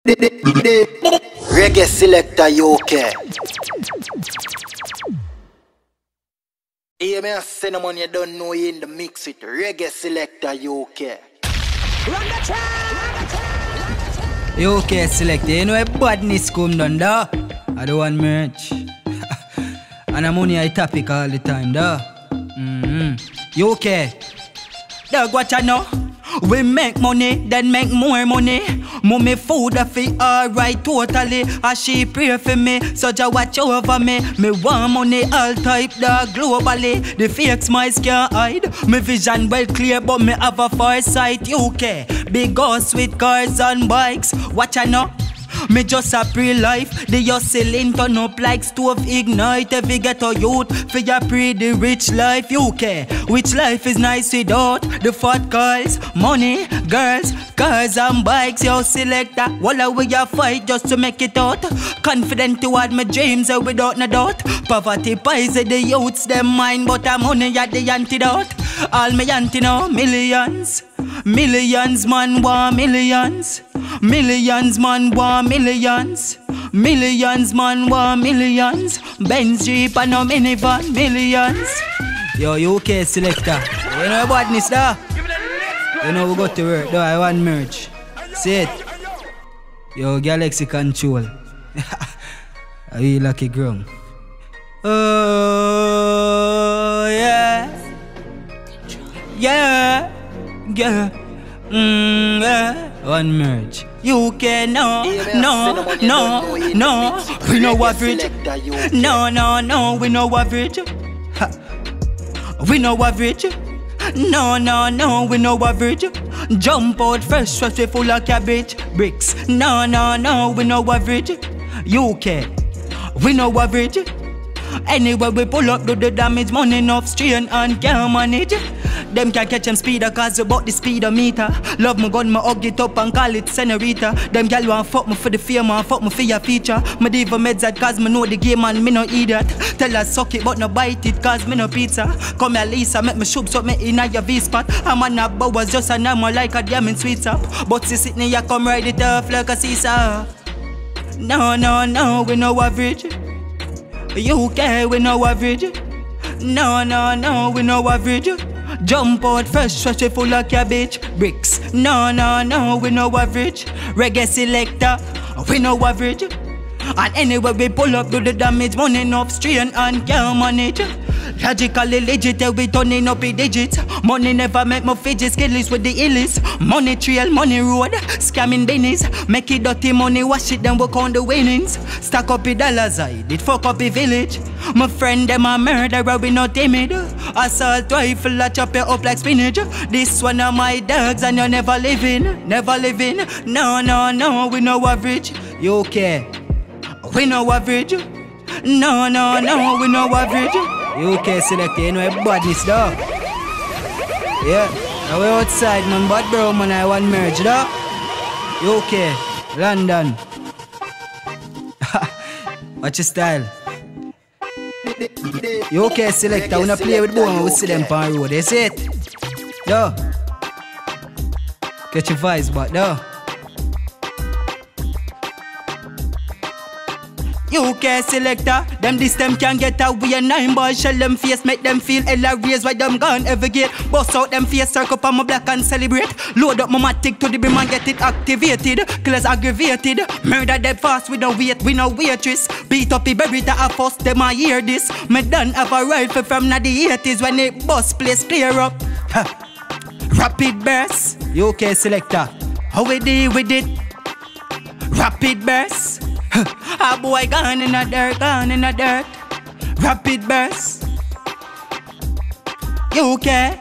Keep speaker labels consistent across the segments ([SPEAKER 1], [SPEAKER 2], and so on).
[SPEAKER 1] Reggae selector UK. Hear me, I say no money you don't know you in the mix with Reggae selector UK.
[SPEAKER 2] Run the track!
[SPEAKER 3] UK selector, you know a badness come down da. I don't want merch. And I'm only a topic all the time da. UK. Dog what I know. We make money, then make more money. Mommy food I feel alright totally. As she pray for me, so just watch over me. Me want money all type dog globally. The fakes my can't hide. Me vision well clear, but me have a foresight. UK, big house with cars and bikes. Watch I know. Me just a pre-life. The hustling turn up like stove ignite. Every ghetto youth for your pretty rich life. UK, which life is nice without the fat cars, money, girls, cars and bikes. Yo selector, while we a fight just to make it out. Confident toward my dreams without no doubt. Poverty poison the youths them mind, but I'm money at the antidote. All me anti now millions. Millions man want millions. Millions man want millions. Millions man want millions. Benz Jeep and no minivan millions. Yo UK selector, you know badness da. You know we go to work, though I want merch. See it. Yo Galaxy Control. I really lucky ground. Oh yeah. Yeah. Yeah. Yeah. One merge. UK no, no, no, no. We no average. No, no, no. We no average. We no average. No, no, no. We no average. Jump out fresh, fresh full of cabbage bricks. No, no, no. We no average. UK. We no average. Anyway we pull up, do the damage, money enough strain and can't manage. Them can't catch them speeder cause you bought the speedometer. Love my gun, me hug it up and call it senorita. Them gal want fuck me for the fame and fuck me for your feature. Me diva meds that cause me know the game and me no idiot. Tell her suck it but no bite it cause me no pizza. Come here Lisa, make me shoot up me in your V-spot. I'm on a bow was just a normal like a diamond sweet up. But she sitting here come ride it off like a seesaw. No, no, no, we no average. UK, we no average. No, no, no, we no average. Jump out fresh, fresh full of cabbage bricks. No, no, no, we no average. Reggae selector, we no average. And anyway we pull up, do the damage, money enough strain and can't manage. Logically legit, we turning up a digit. Money never make me fidget, skills with the illies. Money trail, money road, scamming business. Make it dirty money, wash it, then work on the winnings. Stack up the dollars, I did fuck up the village. My friend, them a murderer, we not timid. Assault rifle, I chop you up like spinach. This one of my dogs and you're never living, never living. No, no, no, we no average. UK, we no average. No, no, no, we no average. UK selector, you know a badness though. Yeah, now we outside man, but bro man I want merge though. UK, London. Watch your style. UK selector, wanna play with boom, we see them on road, you see it? Though. Catch your vibes back though. UK selector, them this them can get away and 9 boys shell them face, make them feel hilarious. Why them gone every gate, bust out them face, circle up on my black and celebrate. Load up my matic to the brim and get it activated. Killers aggravated, murder dead fast, we no wait, we no waitress. Beat up the berry a fuss, them I hear this. Me done have a rifle from the 80s when it bust place clear up. Rapid burst, UK selector, how we deal with it? Rapid burst. A boy gone in the dirt, gone in the dirt. Rapid burst. UK.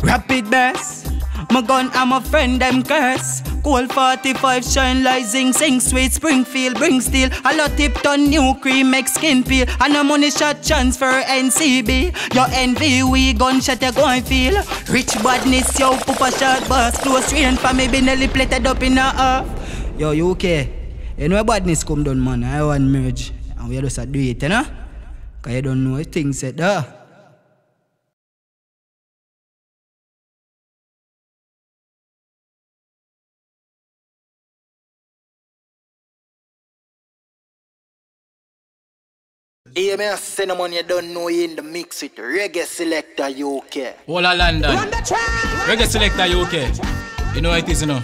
[SPEAKER 3] Rapid burst. My gun and my friend them curse. Cold 45 shine like zing sing sweet Springfield bring steel. A lot tip ton new cream make skin peel. And a money shot transfer NCB. Your envy we gunshot you go and feel. Rich badness yo pupa shot boss. Close range for me be nearly plated up in a half. Yo UK. You know badness come down man, I want merge. And we just do it, you know? Cause you don't know things set there.
[SPEAKER 1] Hear me, cinnamon, you don't know you in the mix with Reggae Selector UK.
[SPEAKER 4] Hola London.
[SPEAKER 2] Run the track.
[SPEAKER 4] Reggae Selector UK. You know what it is, you know.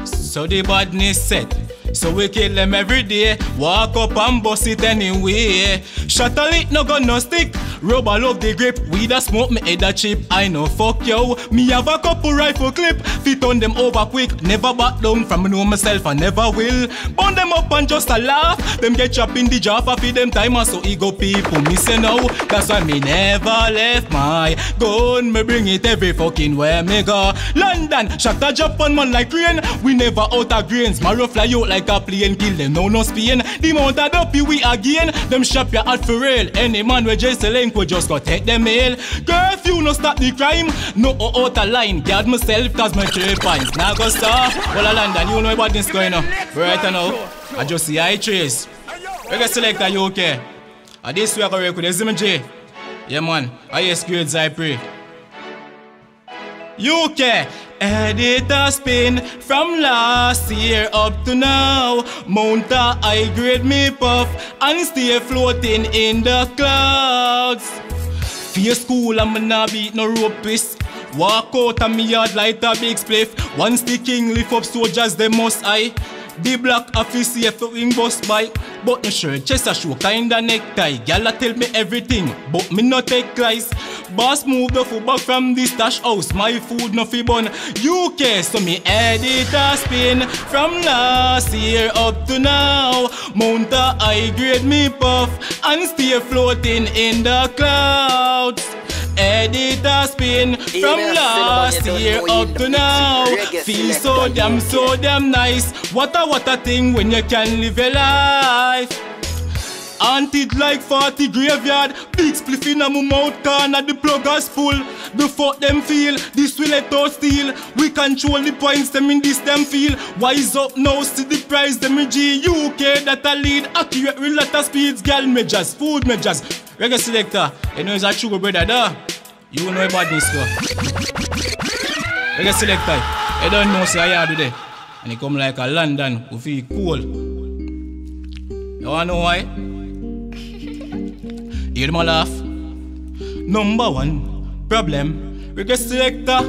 [SPEAKER 4] So the badness set. So we kill them every day. Walk up and bust it anyway. Shot a lick, no gun, no stick. Rubber love the grip. We da smoke me head a chip. I know fuck yo. Me have a couple rifle clip. Fit on them over quick. Never back down from me know myself. I never will. Burn them up and just a laugh. Them get chopped in the jar for feed them timer. So ego people me say no. That's why me never left my gun. Me bring it every fucking where me go. London, shot a drop on man like rain. We never out of grains. Marrow fly out like a plane. Kill them no Spain. The mount a dopey we again. Them shop your heart for real. Any man with Jesse Link we just go take them mail. Curfew no stop the crime. No out of line. Guard myself cause my 3 points. Now go stop. Well London, you know about this going on. Right now, I just see I trace. Reggae Selector UK. And this way I go work with the Zimmy J. Yeah man, highest grades I pray. UK, editor spin from last year up to now. Mount a high grade me puff and stay floating in the clouds. Face cool and me nah beat no ropist. Walk out of me yard like a big spliff. Once the king lift up soldiers they must eye. The black officer for wing bust by. But no shirt, chest a show, kinda necktie. Gyal tell me everything, but me no take lies. Boss move the food back from the stash house. My food no fi bun. UK, so me edit a spin from last year up to now. Mount a high grade me puff and stay floating in the clouds. Edit a spin from last year up to now. Feel so damn nice. What a thing when you can live a life. Haunted like 40 graveyard. Big spliff in a mouth corner. The pluggers full. The fuck them feel. This will let us steal. We control the points them in this them feel. Wise up now, see the price them in G. UK that a lead. Accurate real lot of speeds. Girl measures, food measures. Reggae Selector, you know it's a sugar brother there. You know about this go. Reggae Selector, you don't know say I do there. And he come like a London who feel cool. You wanna know why? Hear my laugh. Number one problem, Reggae Selector.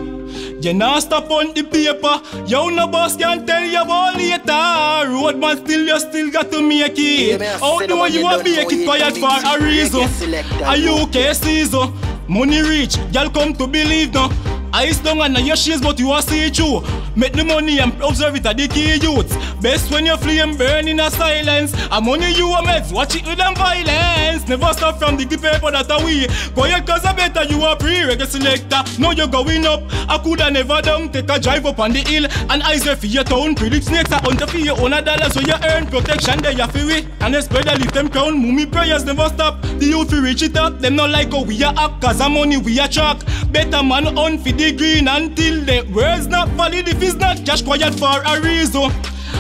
[SPEAKER 4] You not stop on the paper. You no boss can tell you about later. Roadman you still got to make it. How do you want to make it quiet for a reason? A UK season. Money reach, y'all come to believe now. Ice down and your shoes, but you are see it through. Make the money and observe it at the key youths. Best when your flame burn in a silence. A money you a meds, watch it with them violence. Never stop from the paper that are we. Quiet cause I better you are pre-Reggae Selector. Now you're going up. I coulda never down. Take a drive up on the hill. And eyes for your town. Predict snakes are under for your own $1. So you earn protection there you feel it. And the spread lift them crown. Mummy prayers never stop. The youth will reach it up. Them not like how we are up. Cause our money we are track. Better man on for the green until the words not valid if it's not cash quiet for a reason.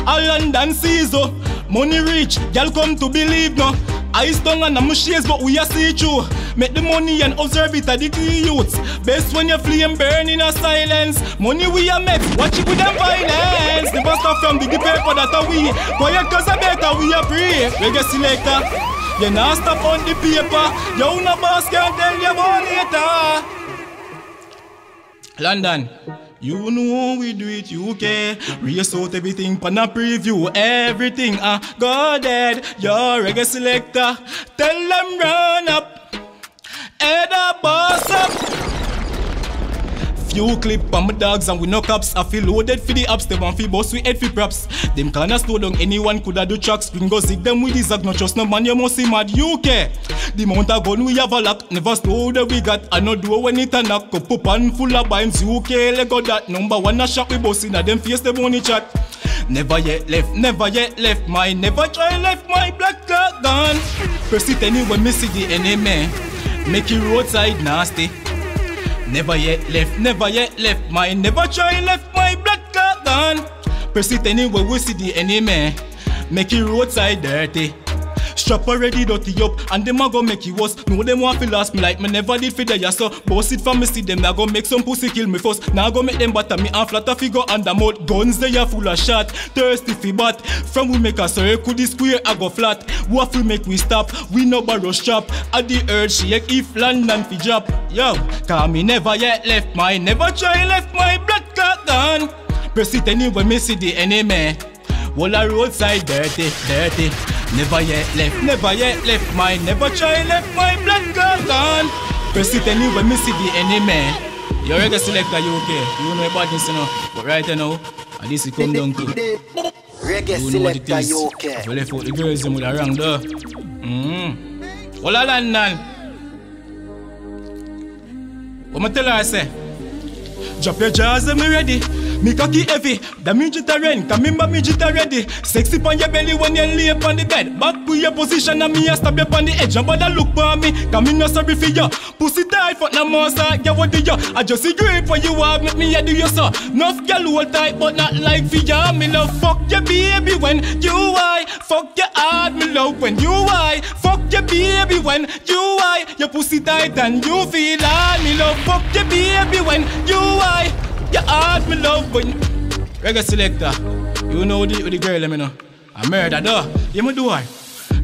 [SPEAKER 4] A London season, money rich, y'all come to believe no. Ice tongue and I'm shades but we are see through. Make the money and observe it at the key youths. Best when your flame burn in a silence. Money we are met, watch it with them violence. Never stop from the paper that are we. Quiet cause I better we are free. Reggae Selector, you not stop on the paper. You no boss can't tell you about later. London, you know we do it UK. Race out everything pan a preview. Everything go dead. Your Reggae Selector, tell them run up. Head up, boss up. Few clip on my dogs and we no cops. I feel loaded for the ups. They want fi boss we head fi props. Them can't slow down. Anyone coulda do tracks. We go zig them with the zag. Not just no man you must see mad UK. The mount of gun we have a lock. Never slow that we got. I no do when it a knock. Cup up and full of binds. UK Lego that number one a shot we boss in a them face them only chat. Never yet left my. Never try left my black clock gun. Press it anyway me see the enemy. Make it roadside nasty. Never yet left my. Never try left my black clock gun. Press it anyway we see the enemy. Make it roadside dirty. Strap already dirty up, and them a go make you worse. No, them want to last me like me never did for the ya so. Boss it from me see them, I go make some pussy kill me first. Now I go make them batter me and flatter figure and the mouth. Guns they are full of shot, thirsty fi bat. From we make a circle, this square I go flat. What we make we stop, we no borrow strap. At the earth shake if London fi drop. Yo, cause me never yet left my, never try left my blood clot gone. Press it anyway, me see the enemy. Wall a roadside dirty, dirty. Never yet left mine. Never try left my blood clot gone. Press it anyway, me see the enemy. You reggae selector UK. You know about this, you know. But right now, and this is come down to
[SPEAKER 1] Reggae
[SPEAKER 4] you know what it
[SPEAKER 1] selector
[SPEAKER 4] is.
[SPEAKER 1] UK.
[SPEAKER 4] You left out the girls them with a wrong door. Wall a London. What me tell her I say? Drop your jaws and me ready. Me cocky heavy, the midget a rent, come remember midget a ready. Sexy on your belly when you lay up on the bed. Back to your position and me a stab you on the edge. Nobody look for me, come me no sorry for you. Pussy tight, fuck no more, sir, yeah what do you? I just see great for you, make me a do you so. Nuff girl hold tight, but not like for you. Me love fuck your baby when you high. Fuck your heart, me love when you high. Fuck your baby when you high. Your pussy tight and you feel high. Me love fuck your baby when you high. Your heart me love when reggae selector. You know the girl me know. I murder though. You me do her.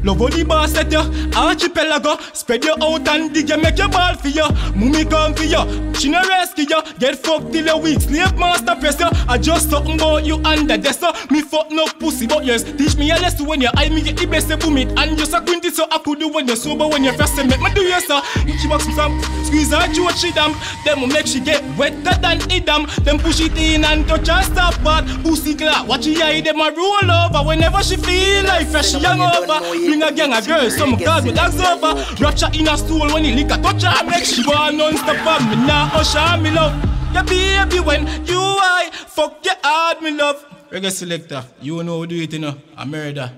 [SPEAKER 4] Love how the boss set you, archipelago. Spread you out and dig you, make your ball for you. Mummy come for you, she no rescue you. Get fucked till your week, slave master press you. I just something about you under the so. Me fuck no pussy but yours. Teach me a lesson when you eye me get the best of it. And just a quinty so I could do when you're sober. When you're first make me do your so. She box some, squeeze her throat she damn. Them will make she get wetter than it damn. Them push it in and touch her stop part. Pussy clap, watch she eye them a roll over. Whenever she feel like fresh she young over. Bring a gang of girls, some cars with dogs over. Rapture in a stool when he lick a touch her. Make she go non-stop and me nah usher me love. Your baby when you high, fuck your heart me love. Reggae selector, you know who do it you know, a murder.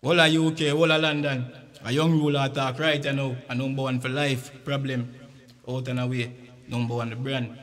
[SPEAKER 4] All a UK, all a London. A young ruler attack right you know, a number one for life, problem. Out and away, number one the brand.